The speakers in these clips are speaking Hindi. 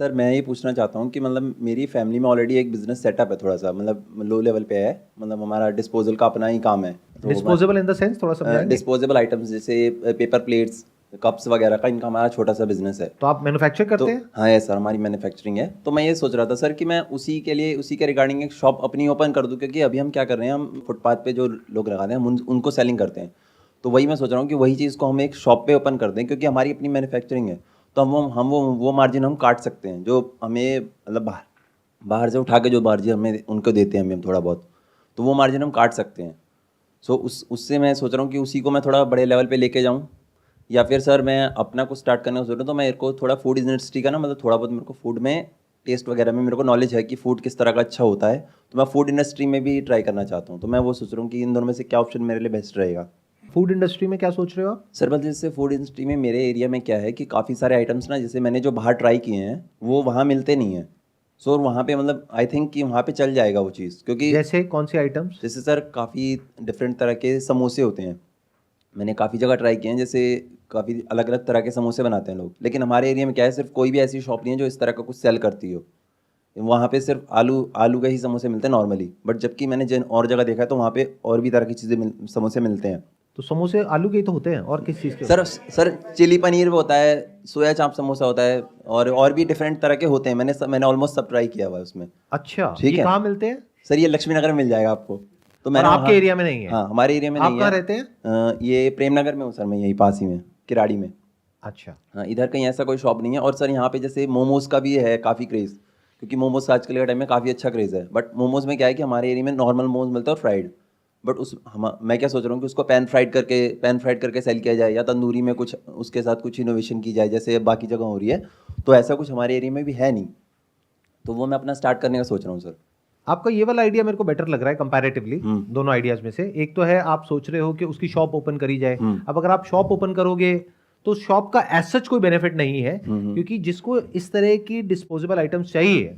सर मैं ये पूछना चाहता हूँ कि मतलब मेरी फैमिली में ऑलरेडी एक बिजनेस सेटअप है, थोड़ा सा मतलब लो लेवल पे है। मतलब हमारा डिस्पोजल का अपना ही काम है। तो डिस्पोजेबल इन द सेंस थोड़ा समझाएंगे। डिस्पोजेबल आइटम्स जैसे पेपर प्लेट्स, कप्स वगैरह का इनका हमारा छोटा सा बिजनेस है। तो आप मैन्युफैक्चर तो करते हैं? हाँ है सर, हमारी मैन्युफैक्चरिंग है। तो मैं ये सोच रहा था सर कि मैं उसी के लिए उसी के रिगार्डिंग एक शॉप अपनी ओपन कर दूं, क्योंकि अभी हम क्या कर रहे हैं, हम फुटपाथ पे जो लोग लगाते हैं हम उनको सेलिंग करते हैं। तो वही मैं सोच रहा हूँ कि वही चीज़ को हम एक शॉप पे ओपन कर दें, क्योंकि हमारी अपनी मैन्युफैक्चरिंग है। तो हम वो मार्जिन हम काट सकते हैं जो हमें मतलब बाहर बाहर से उठा के जो मार्जिन हमें उनको देते हैं, हम थोड़ा बहुत, तो वो मार्जिन हम काट सकते हैं। सो उससे मैं सोच रहा हूँ कि उसी को मैं थोड़ा बड़े लेवल पे लेके जाऊँ, या फिर सर मैं अपना कुछ स्टार्ट करने को सोच रहा हूँ। तो मेरे को थोड़ा फूड इंडस्ट्री का ना, मतलब थोड़ा बहुत मेरे को फूड में टेस्ट वगैरह में मेरे को नॉलेज है कि फूड किस तरह का अच्छा होता है। तो मैं फूड इंडस्ट्री में भी ट्राई करना चाहता हूँ। तो मैं वो सोच रहा हूँ कि इन दोनों में से क्या ऑप्शन मेरे लिए बेस्ट रहेगा। फूड इंडस्ट्री में क्या सोच रहे हो आप? सर मतलब जैसे फूड इंडस्ट्री में मेरे एरिया में क्या है कि काफ़ी सारे आइटम्स ना, जैसे मैंने जो बाहर ट्राई किए हैं वो वहाँ मिलते नहीं हैं। सो वहाँ पे मतलब आई थिंक कि वहाँ पे चल जाएगा वो चीज़, क्योंकि जैसे कौन सी आइटम्स? जैसे सर काफ़ी डिफरेंट तरह के समोसे होते हैं। मैंने काफ़ी जगह ट्राई किए हैं, जैसे काफ़ी अलग अलग तरह के समोसे बनाते हैं लोग, लेकिन हमारे एरिया में क्या है, सिर्फ कोई भी ऐसी शॉप नहीं है जो इस तरह का कुछ सेल करती हो। वहाँ पे सिर्फ आलू आलू के ही समोसे मिलते हैं नॉर्मली। बट जबकि मैंने जिन और जगह देखा है तो वहाँ पे और भी तरह की समोसे मिलते हैं। तो समोसे आलू के ही तो होते हैं, और किस चीज़ के सर होते हैं? सर चिली पनीर भी होता है, सोया चाप समोसा होता है, और भी डिफरेंट तरह के होते हैं। मैंने ऑलमोस्ट सब ट्राई किया हुआ है उसमें। अच्छा, ठीक ये है कहाँ मिलते हैं? सर, ये लक्ष्मी नगर में मिल जाएगा आपको। तो और मैंने आपके वहाँ, एरिया में नहीं है? हाँ हमारे एरिया में आप नहीं है। कहाँ रहते हैं? ये प्रेम नगर में हूँ सर, मैं यही पास ही में, किराड़ी में। अच्छा। हाँ इधर कहीं ऐसा कोई शॉप नहीं है। और सर यहाँ पे जैसे मोमोज़ का भी है काफ़ी क्रेज़, क्योंकि मोमोज़ आजकल के टाइम में काफ़ी अच्छा क्रेज़ है। बट मोमोज़ में क्या है कि हमारे एरिया में नॉर्मल मोमोज़ मिलता है और फ्राइड। बट मैं क्या सोच रहा हूँ कि उसको पैन फ्राइड करके सेल किया जाए, या तंदूरी में कुछ उसके साथ कुछ इनोवेशन की जाए जैसे बाकी जगह हो रही है। तो ऐसा कुछ हमारे एरिया में भी है नहीं। तो वो मैं अपना स्टार्ट करने का सोच रहा हूँ सर। आपका ये वाला आइडिया मेरे को बेटर लग रहा है कंपैरेटिवली हम्म। दोनों आइडियाज में से। एक तो है आप सोच रहे हो कि उसकी शॉप ओपन करी जाए। हम्म। अब अगर आप शॉप ओपन करोगे तो शॉप का एज सच कोई बेनिफिट नहीं है, हम्म। क्योंकि जिसको इस तरह की डिस्पोजेबल आइटम्स चाहिए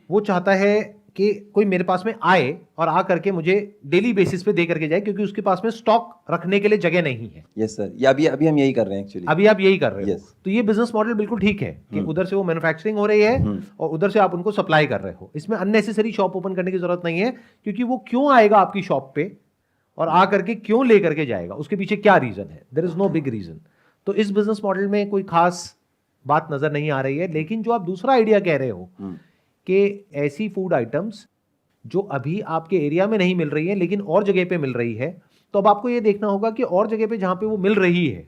वो चाहता है कि कोई मेरे पास में आए और आ करके मुझे डेली बेसिस पे दे करके जाए, क्योंकि उसके पास में स्टॉक रखने के लिए जगह नहीं है। यस सर, ये अभी अभी हम यही कर रहे हैं एक्चुअली। अभी आप यही कर रहे हो। यस। तो ये बिजनेस मॉडल बिल्कुल ठीक है कि उधर से वो मैन्युफैक्चरिंग हो रही है और उधर से आप उनको सप्लाई कर रहे हो। इसमें अननेसेसरी शॉप ओपन करने की जरूरत नहीं है, क्योंकि वो क्यों आएगा आपकी शॉप पे और आ करके क्यों ले करके जाएगा, उसके पीछे क्या रीजन है? There is no big reason. तो इस बिजनेस मॉडल में कोई खास बात नजर नहीं आ रही है। लेकिन जो आप दूसरा आइडिया कह रहे हो कि ऐसी फूड आइटम्स जो अभी आपके एरिया में नहीं मिल रही है लेकिन और जगह पे मिल रही है, तो अब आपको यह देखना होगा कि और जगह पे जहां पे वो मिल रही है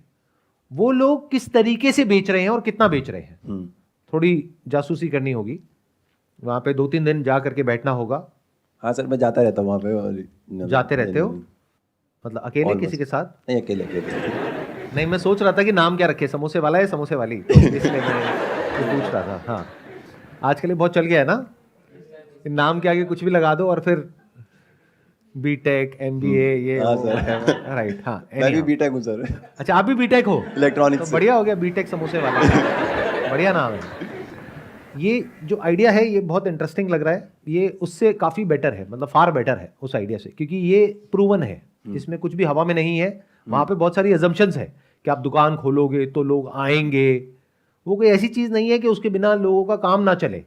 वो लोग किस तरीके से बेच रहे हैं और कितना बेच रहे हैं। थोड़ी जासूसी करनी होगी, वहां पे 2-3 दिन जा करके बैठना होगा। हाँ सर, मैं जाता रहता हूँ वहाँ पे। और जाते रहते हो? मतलब अकेले किसी ऑलमोस्ट के साथ? नहीं, अकेले अकेले। नहीं, मैं सोच रहा था कि नाम क्या रखे, समोसे वाला है समोसे वाली, तो इसलिए मैं ये पूछ रहा था। हाँ, आजकल ये बहुत चल गया है ना, कि नाम के आगे कुछ भी लगा दो और फिर बीटेक एमबीए ये हाँ वो सर। राइट। हाँ, मैं भी anyhow। बीटेक हूँ सर, अच्छा, आप भी बीटेक हो? तो इलेक्ट्रॉनिक्स से। बढ़िया हो गया, बीटेक समोसे वाला। बढ़िया नाम है। ये जो आइडिया है ये बहुत इंटरेस्टिंग लग रहा है। ये उससे काफ़ी बेटर है, मतलब फार बेटर है उस आइडिया से, क्योंकि ये प्रूवन है, इसमें कुछ भी हवा में नहीं है। वहाँ पे बहुत सारी अजम्पशंस है कि आप दुकान खोलोगे तो लोग आएंगे। वो कोई ऐसी चीज़ नहीं है कि उसके बिना लोगों का काम ना चले,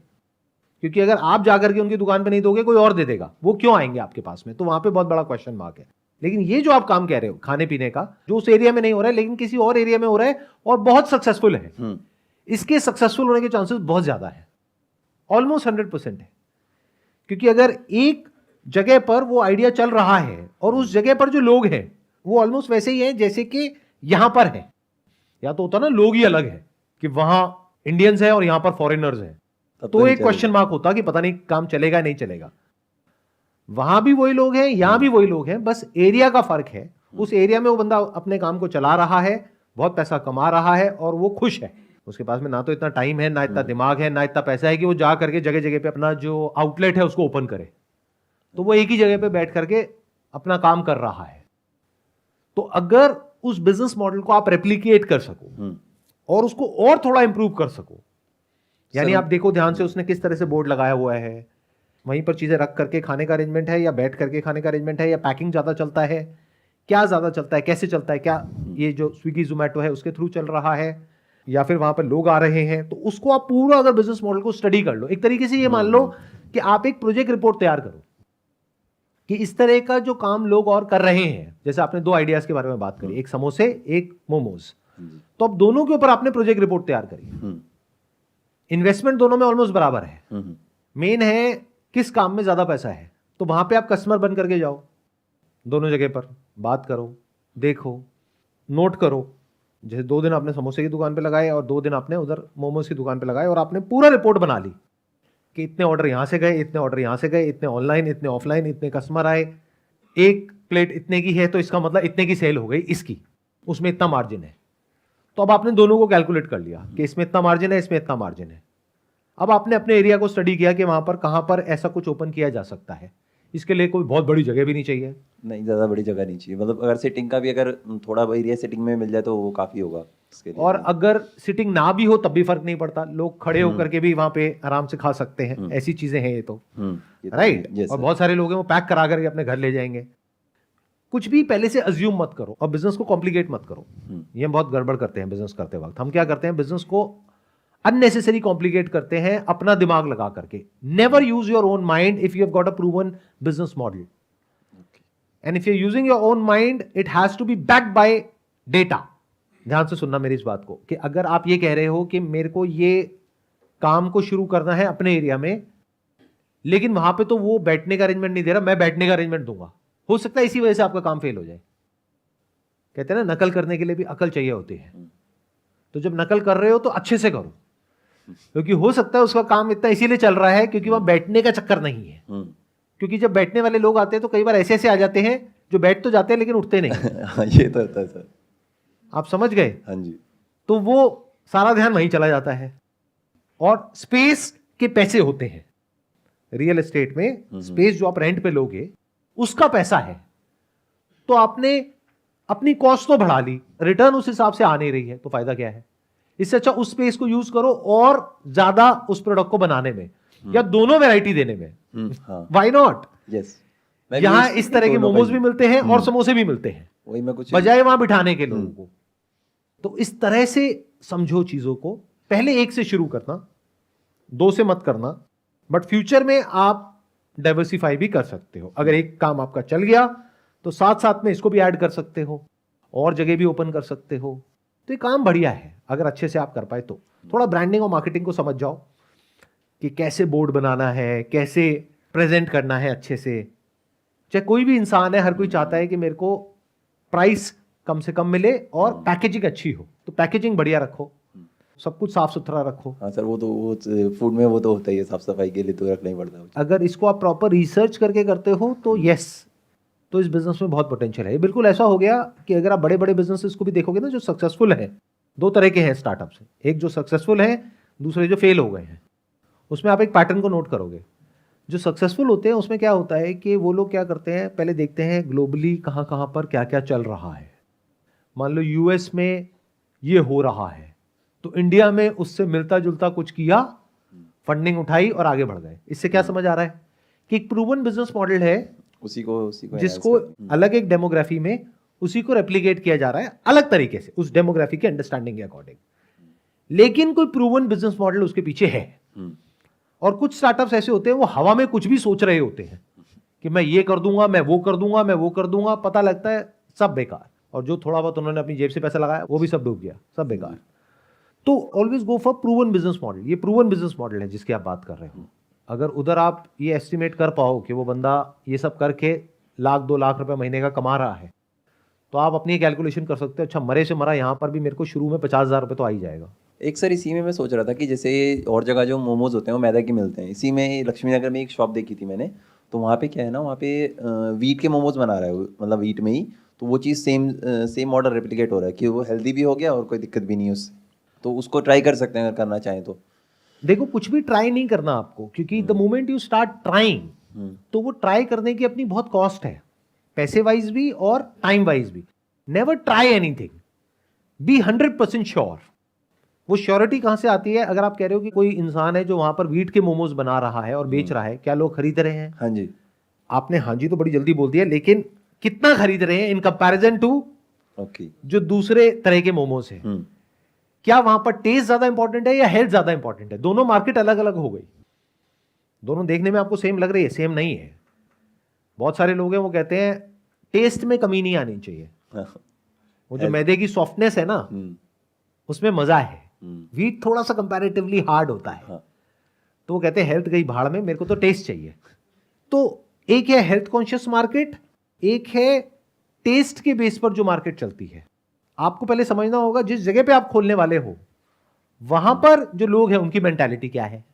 क्योंकि अगर आप जाकर के उनकी दुकान पे नहीं दोगे कोई और दे देगा, वो क्यों आएंगे आपके पास में? तो वहाँ पे बहुत बड़ा क्वेश्चन मार्क है। लेकिन ये जो आप काम कह रहे हो खाने पीने का, जो उस एरिया में नहीं हो रहा है लेकिन किसी और एरिया में हो रहा है और बहुत सक्सेसफुल है, इसके सक्सेसफुल होने के चांसेस बहुत ज्यादा है, ऑलमोस्ट 100% है। क्योंकि अगर एक जगह पर वो आइडिया चल रहा है और उस जगह पर जो लोग हैं वो ऑलमोस्ट वैसे ही हैं जैसे कि यहां पर है। या तो होता ना लोग ही अलग है कि वहां इंडियंस है और यहां पर फॉरेनर्स हैं, तो नहीं एक क्वेश्चन चलेगा। मार्क होता कि पता नहीं काम चलेगा नहीं चलेगा। वहां भी वही लोग हैं, यहां भी वही लोग हैं, बस एरिया का फर्क है। उस एरिया में वो बंदा अपने काम को चला रहा है, बहुत पैसा कमा रहा है और वो खुश है। उसके पास में ना तो इतना टाइम है, ना इतना दिमाग है, ना इतना पैसा है कि वो जा करके जगह जगह पे अपना जो आउटलेट है उसको ओपन करे। तो वो एक ही जगह पे बैठ करके अपना काम कर रहा है। तो अगर उस बिजनेस मॉडल को आप रेप्लिकेट कर सको और उसको और थोड़ा इंप्रूव कर सको, यानी आप देखो ध्यान से उसने किस तरह से बोर्ड लगाया हुआ है, वहीं पर चीजें रख करके खाने का अरेंजमेंट है या बैठ करके खाने का अरेंजमेंट है, या पैकिंग ज्यादा चलता है, क्या ज्यादा चलता है, कैसे चलता है, क्या ये जो स्विगी जोमेटो है उसके थ्रू चल रहा है या फिर वहां पर लोग आ रहे हैं, तो उसको आप पूरा अगर बिजनेस मॉडल को स्टडी कर लो, एक तरीके से ये मान लो कि आप एक प्रोजेक्ट रिपोर्ट तैयार करो कि इस तरह का जो काम लोग और कर रहे हैं, जैसे आपने 2 आइडियाज के बारे में बात करी, एक समोसे एक मोमोज, तो अब दोनों के ऊपर आपने प्रोजेक्ट रिपोर्ट तैयार करी, इन्वेस्टमेंट दोनों में ऑलमोस्ट बराबर है, मेन है किस काम में ज्यादा पैसा है, तो वहां पे आप कस्टमर बन करके जाओ, दोनों जगह पर बात करो, देखो, नोट करो, जैसे 2 दिन आपने समोसे की दुकान पे लगाए और 2 दिन आपने उधर मोमोज की दुकान पे लगाए, और आपने पूरा रिपोर्ट बना ली कि इतने ऑर्डर यहां से गए, इतने ऑर्डर यहां से गए, इतने ऑनलाइन, इतने ऑफलाइन, इतने कस्टमर आए, एक प्लेट इतने की है तो इसका मतलब इतने की सेल हो गई इसकी, उसमें इतना मार्जिन है। तो अब आपने दोनों को कैलकुलेट कर लिया कि इसमें इतना मार्जिन है, इसमें इतना मार्जिन है। अब आपने अपने एरिया को स्टडी किया कि वहां पर कहां पर ऐसा कुछ ओपन किया जा सकता है। इसके लिए कोई बहुत बड़ी जगह भी नहीं चाहिए, नहीं ज़्यादा बड़ी जगह नहीं चाहिए, मतलब अगर सिटिंग का भी अगर थोड़ा एरिया सिटिंग में मिल जाए तो वो काफ़ी होगा इसके लिए। और अगर सिटिंग ना भी हो तब भी फर्क नहीं पड़ता, लोग खड़े होकर के भी वहां पे आराम से खा सकते हैं, ऐसी चीजें हैं ये तो, राइट। और बहुत सारे लोग हैं वो पैक करा करके अपने घर ले जाएंगे। कुछ भी पहले से अज्यूम मत करो और बिजनेस को कॉम्प्लिकेट मत करो, ये बहुत गड़बड़ करते हैं बिजनेस करते वक्त। हम क्या करते हैं, बिजनेस को अननेसेसरी कॉम्प्लिकेट करते हैं अपना दिमाग लगा करके। Never use your own mind if you have got a proven business model, and if you are using your own mind it has to be backed by data. ध्यान से सुनना मेरी इस बात को, कि अगर आप ये कह रहे हो कि मेरे को ये काम को शुरू करना है अपने एरिया में, लेकिन वहां पे तो वो बैठने का अरेंजमेंट नहीं दे रहा, मैं बैठने का अरेंजमेंट दूंगा, हो सकता है इसी वजह से आपका काम फेल हो जाए। कहते हैं ना, नकल करने के लिए भी अकल चाहिए होती है। तो जब नकल कर रहे हो तो अच्छे से करो, क्योंकि हो सकता है उसका काम इतना इसीलिए चल रहा है क्योंकि वहां बैठने का चक्कर नहीं है। क्योंकि जब बैठने वाले लोग आते हैं तो कई बार ऐसे ऐसे आ जाते हैं जो बैठ तो जाते हैं लेकिन उठते नहीं। ये तो होता है सर, आप समझ गए? हाँ जी। तो वो सारा ध्यान वहीं चला जाता है। और स्पेस के पैसे होते हैं रियल एस्टेट में, स्पेस जो आप रेंट पे लोगे उसका पैसा है, तो आपने अपनी कॉस्ट तो बढ़ा ली, रिटर्न उस हिसाब से आ नहीं रही है, तो फायदा क्या है? इससे अच्छा उस स्पेस को यूज करो और ज्यादा उस प्रोडक्ट को बनाने में या दोनों वैरायटी देने में। Why not? यस, यहां इस तरह के मोमोज भी मिलते हैं और समोसे भी मिलते हैं, वही मैं कुछ बजाय वहां बिठाने के लोगों को। तो इस तरह से समझो चीजों को, पहले 1 से शुरू करना, 2 से मत करना, बट फ्यूचर में आप डाइवर्सिफाई भी कर सकते हो। अगर एक काम आपका चल गया तो साथ साथ में इसको भी ऐड कर सकते हो और जगह भी ओपन कर सकते हो। तो ये काम बढ़िया है अगर अच्छे से आप कर पाए तो। थोड़ा ब्रांडिंग और मार्केटिंग को समझ जाओ कि कैसे बोर्ड बनाना है, कैसे प्रेजेंट करना है अच्छे से। चाहे कोई भी इंसान है, हर कोई चाहता है कि मेरे को प्राइस कम से कम मिले और पैकेजिंग अच्छी हो, तो पैकेजिंग बढ़िया रखो, सब कुछ साफ सुथरा रखो। हाँ सर, वो फूड में वो तो होता ही है, साफ सफाई के लिए तो रखना ही पड़ता है। अगर इसको आप प्रॉपर रिसर्च करके करते हो तो यस, तो इस बिजनेस में बहुत पोटेंशियल है। ये बिल्कुल ऐसा हो गया कि अगर आप बड़े बड़े बिजनेसेस को भी देखोगे ना जो सक्सेसफुल है, 2 तरह के हैं स्टार्टअप्स, एक जो सक्सेसफुल है, दूसरे जो फेल हो गए हैं। उसमें आप एक पैटर्न को नोट करोगे। जो सक्सेसफुल होते हैं उसमें क्या होता है कि वो लोग क्या करते हैं, पहले देखते हैं ग्लोबली कहाँ कहाँ पर क्या क्या चल रहा है। मान लो यूएस में ये हो रहा है तो इंडिया में उससे मिलता जुलता कुछ किया, फंडिंग उठाई और आगे बढ़ गए। इससे क्या समझ आ रहा है कि एक प्रूवन बिजनेस मॉडल है उसी को जिसको अलग एक डेमोग्राफी में उसी को रेप्लिकेट किया जा रहा है अलग तरीके से, उस डेमोग्राफी के अंडरस्टैंडिंग के अकॉर्डिंग, लेकिन कोई प्रूवन बिजनेस मॉडल उसके पीछे है। और कुछ स्टार्टअप्स ऐसे होते हैं वो हवा में कुछ भी सोच रहे होते हैं कि मैं ये कर दूंगा, मैं वो कर दूंगा, मैं वो कर दूंगा, पता लगता है सब बेकार। और जो थोड़ा बहुत उन्होंने अपनी जेब से पैसा लगाया वो भी सब डूब गया, सब बेकार। तो always go for proven business model. ये प्रूवन बिजनेस मॉडल है जिसकी आप बात कर रहे हो। अगर उधर आप ये एस्टिमेट कर पाओ कि वो बंदा ये सब करके 1-2 लाख रुपए महीने का कमा रहा है, तो आप अपनी कैलकुलेशन कर सकते हो, अच्छा मरे से मरा यहाँ पर भी मेरे को शुरू में 50,000 रुपये तो आ ही जाएगा। एक सर इसी में मैं सोच रहा था कि जैसे और जगह जो मोमोज होते हैं वो मैदा के मिलते हैं, इसी में लक्ष्मी नगर में एक शॉप देखी थी मैंने, तो वहाँ पे क्या है ना, वहाँ पे वीट के मोमोज बना रहा है, मतलब वीट में ही, तो वो चीज़ सेम ऑर्डर रेप्लिकेट हो रहा है कि वो हेल्दी भी हो गया और कोई दिक्कत भी नहीं है उससे। तो उसको ट्राई कर सकते हैं अगर करना चाहें तो। देखो, कुछ भी ट्राई नहीं करना आपको, क्योंकि the moment you start trying तो वो ट्राई करने की अपनी बहुत कॉस्ट है, पैसे वाइज भी और टाइम वाइज भी। Never try anything, be 100% sure. वो श्योरिटी कहां से आती है? अगर आप कह रहे हो कि कोई इंसान है जो वहां पर वीट के मोमोज बना रहा है और बेच रहा है, क्या लोग खरीद रहे हैं? हाँ जी। आपने हाँ जी तो बड़ी जल्दी बोल दिया, लेकिन कितना खरीद रहे हैं इन कंपैरिजन टू ओके जो दूसरे तरह के मोमोज हैं? क्या वहां पर टेस्ट ज्यादा इंपॉर्टेंट है या हेल्थ ज्यादा इंपॉर्टेंट है? दोनों मार्केट अलग अलग हो गई, दोनों देखने में आपको सेम लग रही है, सेम नहीं है। बहुत सारे लोग हैं वो कहते हैं टेस्ट में कमी नहीं आनी चाहिए, वो जो मैदे की सॉफ्टनेस है ना उसमें मजा है, व्हीट थोड़ा सा कंपैरेटिवली हार्ड होता है। हाँ। तो वो कहते हैं हेल्थ गई भाड़ में, मेरे को तो टेस्ट चाहिए। तो एक है हेल्थ कॉन्शियस मार्केट, एक है टेस्ट के बेस पर जो मार्केट चलती है। आपको पहले समझना होगा जिस जगह पे आप खोलने वाले हो वहां पर जो लोग हैं उनकी मेंटालिटी क्या है।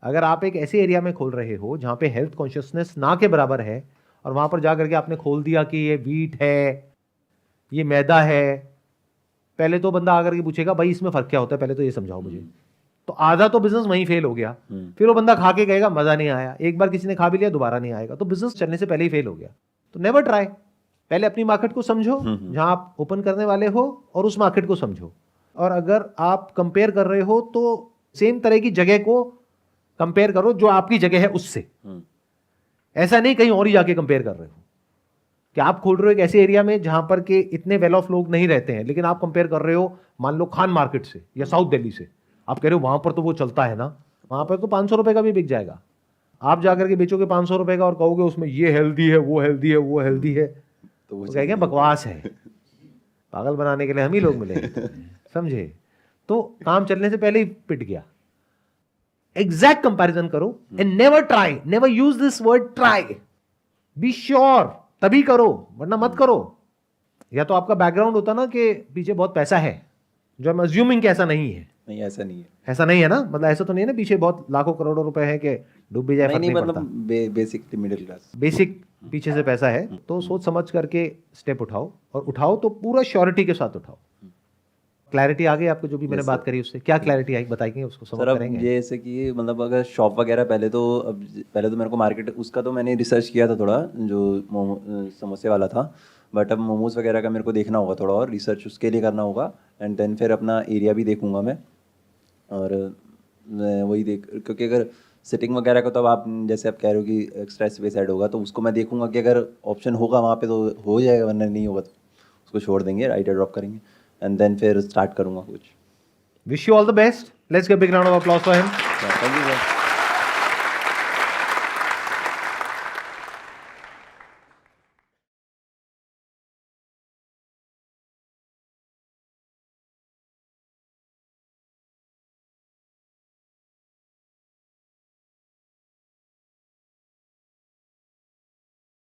अगर आप एक ऐसे एरिया में खोल रहे हो जहां पे हेल्थ कॉन्शियसनेस ना के बराबर है और वहां पर जाकर के आपने खोल दिया कि ये व्हीट है, ये मैदा है, पहले तो बंदा आकर के पूछेगा भाई इसमें फर्क क्या होता है, पहले तो ये समझाओ मुझे। तो आधा तो बिजनेस वहीं फेल हो गया। फिर वो बंदा खा के कहेगा मजा नहीं आया, एक बार किसी ने खा भी लिया दोबारा नहीं आएगा, तो बिजनेस चलने से पहले ही फेल हो गया। तो नेवर ट्राई, पहले अपनी मार्केट को समझो जहां आप ओपन करने वाले हो और उस मार्केट को समझो। और अगर आप कंपेयर कर रहे हो तो सेम तरह की जगह को कंपेयर करो जो आपकी जगह है उससे। ऐसा नहीं कहीं और ही जाके कंपेयर कर रहे हो कि आप खोल रहे हो एक ऐसे एरिया में जहां पर के इतने वेल ऑफ लोग नहीं रहते हैं, लेकिन आप कंपेयर कर रहे हो मान लो खान मार्केट से या साउथ दिल्ली से। आप कह रहे हो वहां पर तो वो चलता है ना, वहां पर तो 500 रुपए का भी बिक जाएगा। आप जाकर के बेचोगे 500 रुपए का और कहोगे उसमें ये हेल्दी है, वो हेल्दी है, वो हेल्दी है, तो कहेंगे बकवास है, पागल बनाने के लिए हम ही लोग मिले, समझे। तो काम चलने से पहले ही पिट गया। एग्जैक्ट कंपैरिजन करो and never try, never use this word try, be sure तभी करो वरना मत करो। या तो आपका बैकग्राउंड होता ना कि पीछे बहुत पैसा है, जो हम अज्यूमिंग कि ऐसा नहीं है। नहीं ऐसा नहीं है, ऐसा नहीं है ना, मतलब ऐसा तो नहीं है ना पीछे बहुत लाखों करोड़ों रुपए है कि डूब भी जाए फर्क नहीं नहीं मतलब पड़ता। बेसिकली मिडिल क्लास, बेसिक पीछे से पैसा है तो सोच समझ करके स्टेप उठाओ, और उठाओ तो पूरा श्योरिटी के साथ उठाओ। क्लैरिटी आ गई आपको जो भी मैंने बात करी उससे? क्या क्लैरिटी आई बताएंगे, उसको समझ सर अब करेंगे। जैसे कि मतलब अगर शॉप वगैरह पहले तो मेरे को मार्केट उसका तो मैंने रिसर्च किया था थोड़ा, जो समोसे वाला था, बट अब मोमोज़ वगैरह का मेरे को देखना होगा थोड़ा और रिसर्च उसके लिए करना होगा। एंड देन फिर अपना एरिया भी देखूंगा मैं, और मैं वही क्योंकि अगर सिटिंग वगैरह का तो अब आप जैसे आप कह रहे हो कि एक्स्ट्रा स्पेस ऐड होगा, तो उसको मैं देखूंगा कि अगर ऑप्शन होगा वहाँ पे तो हो जाएगा, वरना नहीं होगा तो उसको छोड़ देंगे, आइडिया ड्रॉप करेंगे एंड देन फिर स्टार्ट करूँगा कुछ। Wish you all the best, let's give big round of applause for him. Thank you sir.